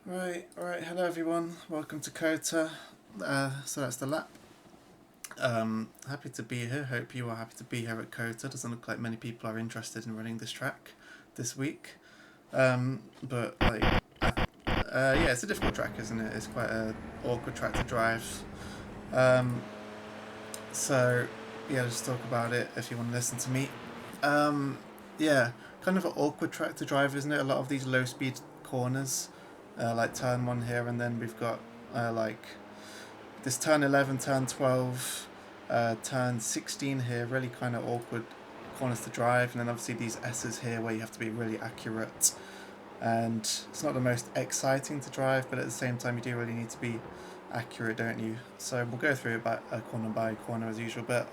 Right, hello everyone, welcome to COTA. So that's the lap. Happy to be here, hope you are happy to be here at COTA. Doesn't look like many people are interested in running this track this week. But yeah, it's a difficult track, isn't it? It's quite an awkward track to drive. Um, so yeah, just talk about it if you want to listen to me. Yeah, kind of an awkward track to drive, isn't it? A lot of these low speed corners, like turn one here, and then we've got like this turn 11, turn 12, turn 16 here, really kind of awkward corners to drive, and then obviously these S's here where you have to be really accurate, and it's not the most exciting to drive, but at the same time you do really need to be accurate, don't you? So we'll go through it corner by corner as usual, but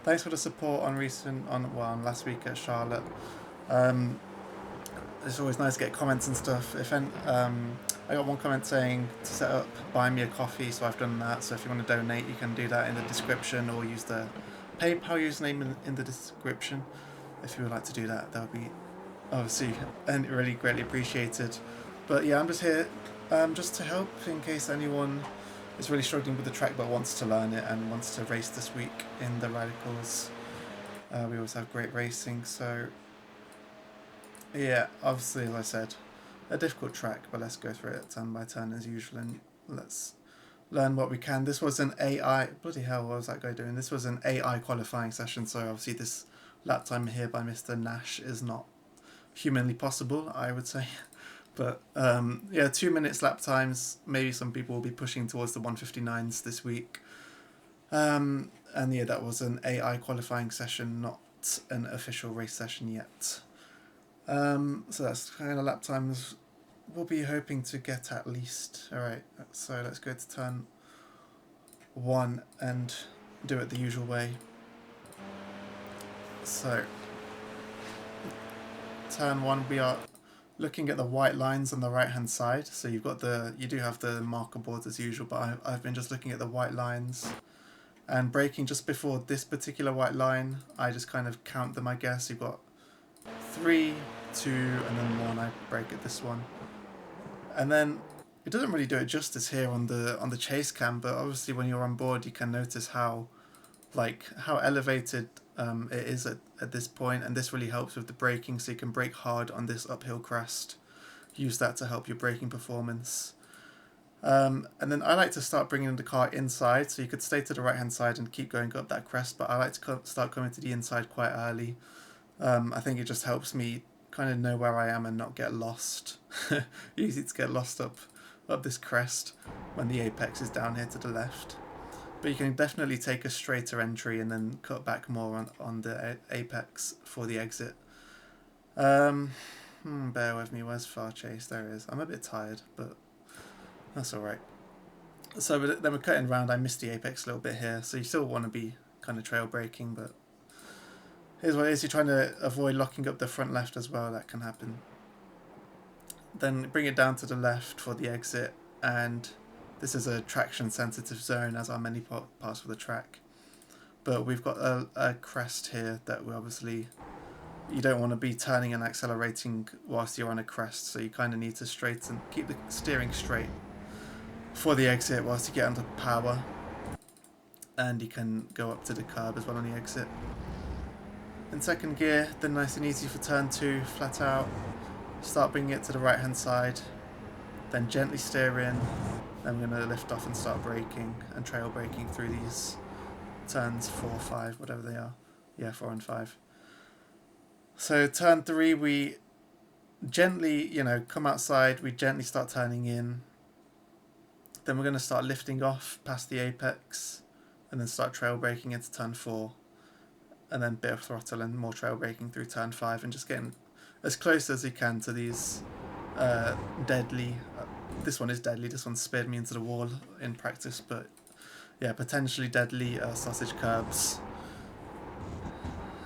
thanks for the support on last week at Charlotte. Um, it's always nice to get comments and stuff. I got one comment saying to set up buy me a coffee, so I've done that. So if you want to donate, you can do that in the description or use the PayPal username in the description. If you would like to do that, that would be obviously and really greatly appreciated. But yeah, I'm just here just to help in case anyone is really struggling with the track but wants to learn it and wants to race this week in the Radicals. We always have great racing, so yeah, obviously, as I said, a difficult track, but let's go through it turn by turn as usual and let's learn what we can. This was an AI, bloody hell, what was that guy doing? This was an AI qualifying session, so obviously this lap time here by Mr. Nash is not humanly possible, I would say. But yeah, 2 minutes lap times. Maybe some people will be pushing towards the 159s this week. And yeah, that was an AI qualifying session, not an official race session yet. So that's kind of lap times we'll be hoping to get at least. Alright, so let's go to turn 1 and do it the usual way. So, turn 1 we are looking at the white lines on the right hand side. So you do have the marker boards as usual, but I've been just looking at the white lines. And braking just before this particular white line, I just kind of count them, I guess. You've got 3, 2, and then 1. I brake at this one, and then it doesn't really do it justice here on the chase cam. But obviously, when you're on board, you can notice how elevated it is at this point, and this really helps with the braking. So you can brake hard on this uphill crest. Use that to help your braking performance. And then I like to start bringing the car inside, so you could stay to the right hand side and keep going up that crest, but I like to start coming to the inside quite early. I think it just helps me kind of know where I am and not get lost. Easy to get lost up this crest when the apex is down here to the left. But you can definitely take a straighter entry and then cut back more on the apex for the exit. Bear with me, where's far chase? There it is. I'm a bit tired, but that's alright. So then we're cutting around. I missed the apex a little bit here, so you still want to be kind of trail braking, but here's what it is. You're trying to avoid locking up the front left as well. That can happen. Then bring it down to the left for the exit, and this is a traction sensitive zone, as are many parts of the track. But we've got a crest here that we obviously, you don't want to be turning and accelerating whilst you're on a crest, so you kind of need to keep the steering straight for the exit whilst you get under power, and you can go up to the curb as well on the exit. In second gear, then nice and easy for turn 2, flat out. Start bringing it to the right hand side, then gently steer in. Then we're going to lift off and start braking and trail braking through these turns 4, 5, whatever they are. Yeah, 4 and 5. So turn 3, we gently, come outside, we gently start turning in. Then we're going to start lifting off past the apex and then start trail braking into turn 4. And then bit of throttle and more trail braking through turn 5 and just getting as close as you can to these deadly. This one is deadly. This one speared me into the wall in practice, but yeah, potentially deadly sausage curbs.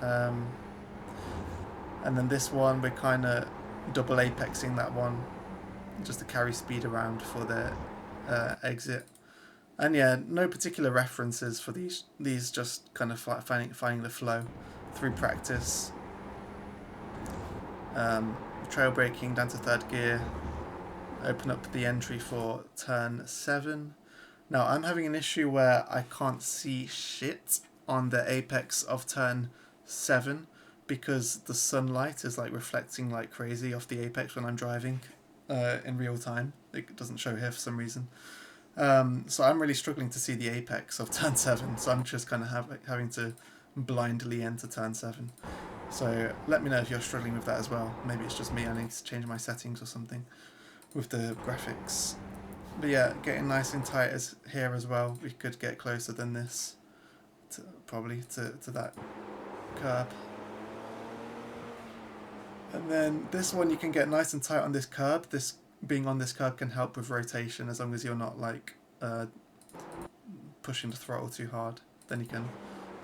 And then this one, we're kind of double apexing that one just to carry speed around for the exit. And yeah, no particular references for these just kind of finding the flow through practice. Trail braking down to third gear, open up the entry for turn 7. Now I'm having an issue where I can't see shit on the apex of turn 7 because the sunlight is like reflecting like crazy off the apex when I'm driving in real time. It doesn't show here for some reason. So I'm really struggling to see the apex of turn 7, so I'm just kind of having to blindly enter turn 7. So let me know if you're struggling with that as well. Maybe it's just me, I need to change my settings or something with the graphics. But yeah, getting nice and tight as here as well. We could get closer than this, probably to that curb. And then this one you can get nice and tight on this curb. This being on this curb can help with rotation as long as you're not like pushing the throttle too hard. Then you can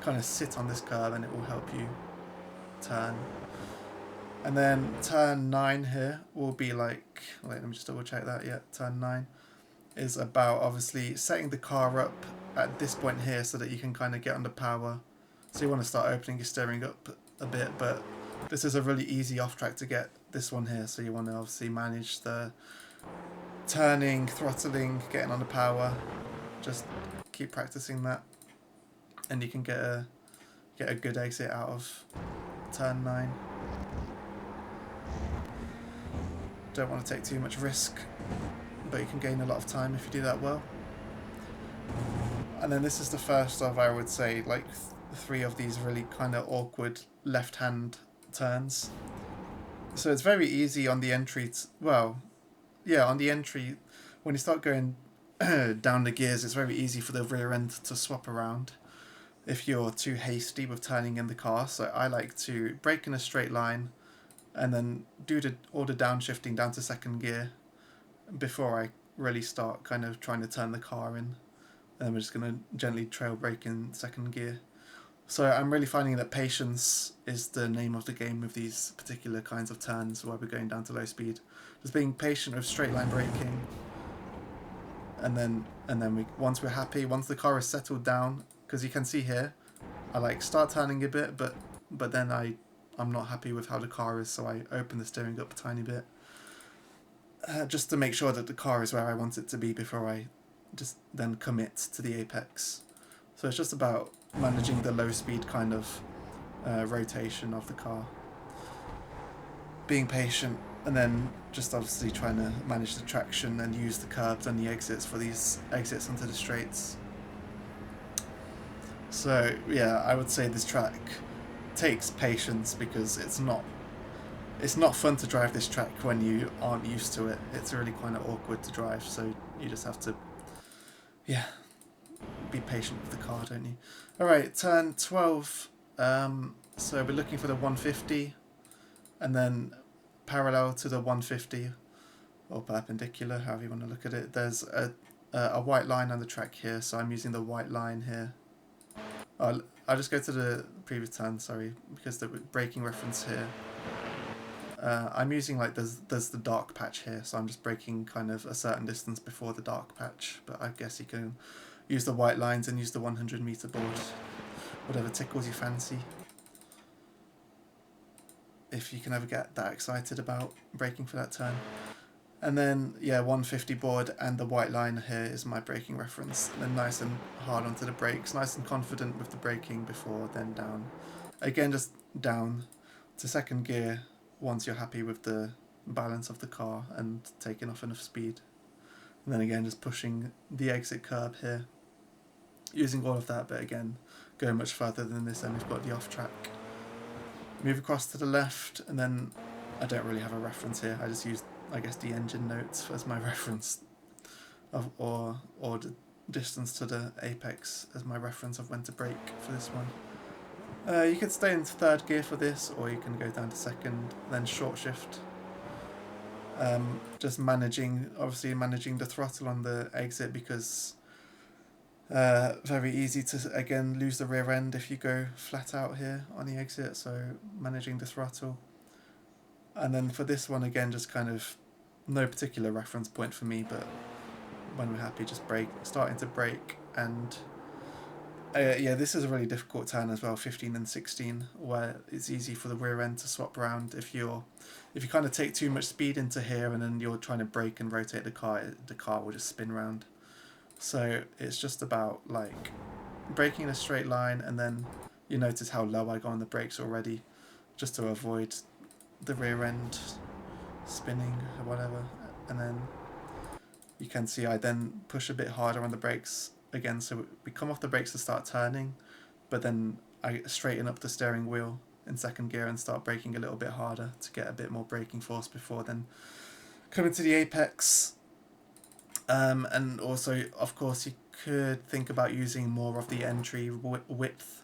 kind of sit on this curb and it will help you turn. And then turn 9 here will be like, wait, let me just double check that. Yeah, turn 9 is about obviously setting the car up at this point here so that you can kind of get under power. So you want to start opening your steering up a bit, but this is a really easy off track to get this one here. So you want to obviously manage the turning, throttling, getting under power. Just keep practicing that, and you can get a good exit out of turn 9. Don't want to take too much risk, but you can gain a lot of time if you do that well. And then this is the first of, I would say, like 3 of these really kind of awkward left-hand turns. So it's very easy on the entry, on the entry, when you start going down the gears, it's very easy for the rear end to swap around if you're too hasty with turning in the car. So I like to brake in a straight line and then do all the downshifting down to second gear before I really start kind of trying to turn the car in. And then we're just going to gently trail brake in second gear. So I'm really finding that patience is the name of the game with these particular kinds of turns where we're going down to low speed. Just being patient with straight line braking. And then once we're happy, once the car is settled down, because you can see here, I like start turning a bit, but then I'm not happy with how the car is, so I open the steering up a tiny bit, just to make sure that the car is where I want it to be before I just then commit to the apex. So it's just about managing the low speed kind of rotation of the car, being patient, and then just obviously trying to manage the traction and use the curbs and the exits for these exits onto the straights. So yeah, I would say this track takes patience because it's not fun to drive this track when you aren't used to it. It's really kind of awkward to drive, so you just have to be patient with the car, don't you? Alright, turn 12. So we're looking for the 150 and then parallel to the 150 or perpendicular, however you want to look at it. There's a white line on the track here, so I'm using the white line here. I'll just go to the previous turn, sorry, because the braking reference here. I'm using like there's the dark patch here, so I'm just braking kind of a certain distance before the dark patch, but I guess you can use the white lines and use the 100 meter board, whatever tickles your fancy. If you can ever get that excited about braking for that turn. And then, yeah, 150 board and the white line here is my braking reference. And then nice and hard onto the brakes, nice and confident with the braking before, then down. Again, just down to second gear once you're happy with the balance of the car and taking off enough speed. And then again, just pushing the exit curb here. Using all of that, but again, going much further than this, and we've got the off track. Move across to the left, and then I don't really have a reference here. I just used, I guess, the engine notes as my reference, or the distance to the apex as my reference of when to brake for this one. You could stay in third gear for this, or you can go down to second, then short shift. Just obviously managing the throttle on the exit, because very easy to again lose the rear end if you go flat out here on the exit, so managing the throttle. And then for this one again, just kind of no particular reference point for me, but when we're happy, just starting to brake and Yeah, this is a really difficult turn as well, 15 and 16, where it's easy for the rear end to swap around if you kind of take too much speed into here and then you're trying to brake and rotate the car will just spin round. So it's just about like braking in a straight line, and then you notice how low I go on the brakes already, just to avoid the rear end spinning or whatever. And then you can see I then push a bit harder on the brakes again, so we come off the brakes to start turning, but then I straighten up the steering wheel in second gear and start braking a little bit harder to get a bit more braking force before then coming to the apex. And also, of course, you could think about using more of the entry width,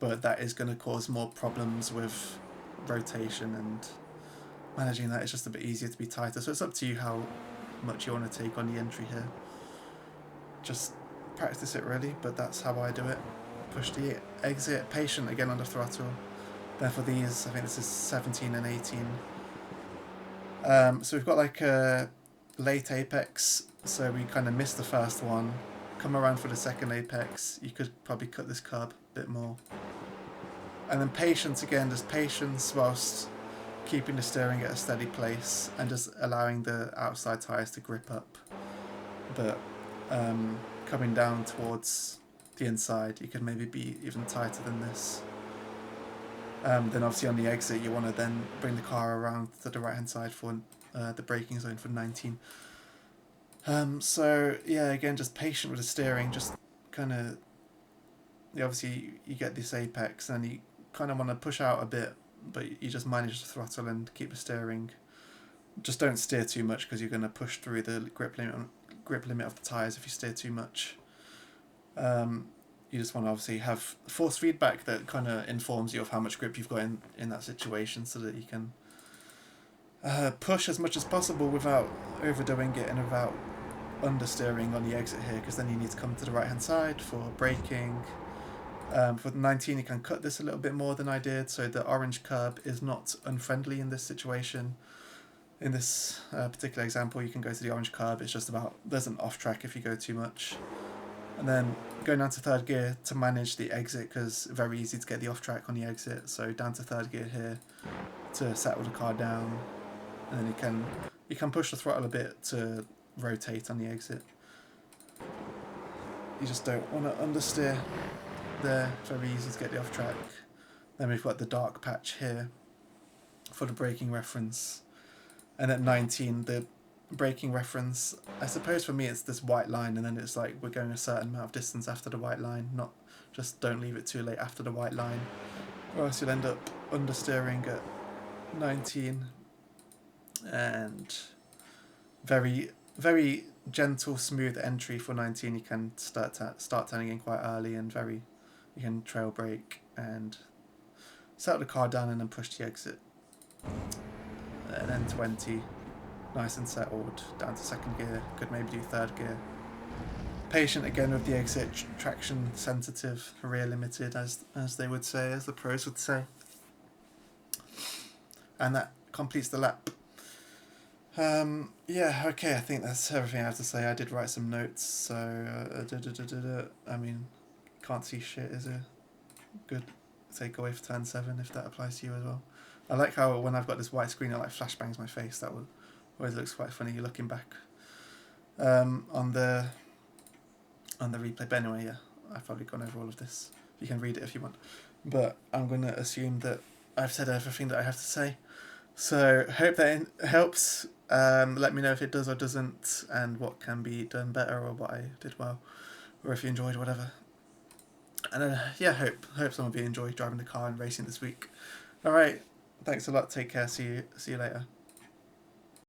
but that is going to cause more problems with rotation, and managing that is just a bit easier to be tighter. So it's up to you how much you want to take on the entry here. Just practice it really, but that's how I do it. Push the exit, patient again on the throttle. Then for these, I think this is 17 and 18. So we've got like a late apex, so we kind of missed the first one. Come around for the second apex, you could probably cut this curb a bit more. And then patience again, just patience whilst keeping the steering at a steady place and just allowing the outside tyres to grip up. But coming down towards the inside, you could maybe be even tighter than this. Then obviously on the exit, you want to then bring the car around to the right hand side for the braking zone for 19. So yeah, again, just patient with the steering, just kind of, obviously you get this apex and you kind of want to push out a bit, but you just manage the throttle and keep the steering. Just don't steer too much because you're going to push through the grip limit of the tyres if you steer too much. You just want to obviously have force feedback that kind of informs you of how much grip you've got in that situation, so that you can push as much as possible without overdoing it and without understeering on the exit here, because then you need to come to the right hand side for braking. For 19, you can cut this a little bit more than I did, so the orange curb is not unfriendly in this situation. In this particular example, you can go to the orange curb. It's just about, there's an off track if you go too much. And then going down to third gear to manage the exit, because very easy to get the off track on the exit. So down to third gear here to settle the car down, and then you can push the throttle a bit to rotate on the exit. You just don't want to understeer there. Very easy to get the off track. Then we've got the dark patch here for the braking reference, and at 19 the braking reference, I suppose for me it's this white line, and then it's like we're going a certain amount of distance after the white line, not just don't leave it too late after the white line, or else you'll end up understeering at 19. And very very gentle smooth entry for 19. You can start turning in quite early, and you can trail brake and settle the car down and then push the exit. And then 20, nice and settled, down to second gear, could maybe do third gear. Patient again with the exit, traction sensitive, rear limited, as they would say, as the pros would say. And that completes the lap. Yeah, okay, I think that's everything I have to say. I did write some notes, so I mean, can't see shit is a good takeaway for turn 7, if that applies to you as well. I like how when I've got this white screen it like flashbangs my face. That always looks quite funny looking back on the replay. But anyway, yeah, I've probably gone over all of this. You can read it if you want, but I'm going to assume that I've said everything that I have to say. So hope that helps. Let me know if it does or doesn't, and what can be done better, or what I did well, or if you enjoyed whatever. And yeah, hope some of you enjoyed driving the car and racing this week. All right, thanks a lot. Take care. See you later.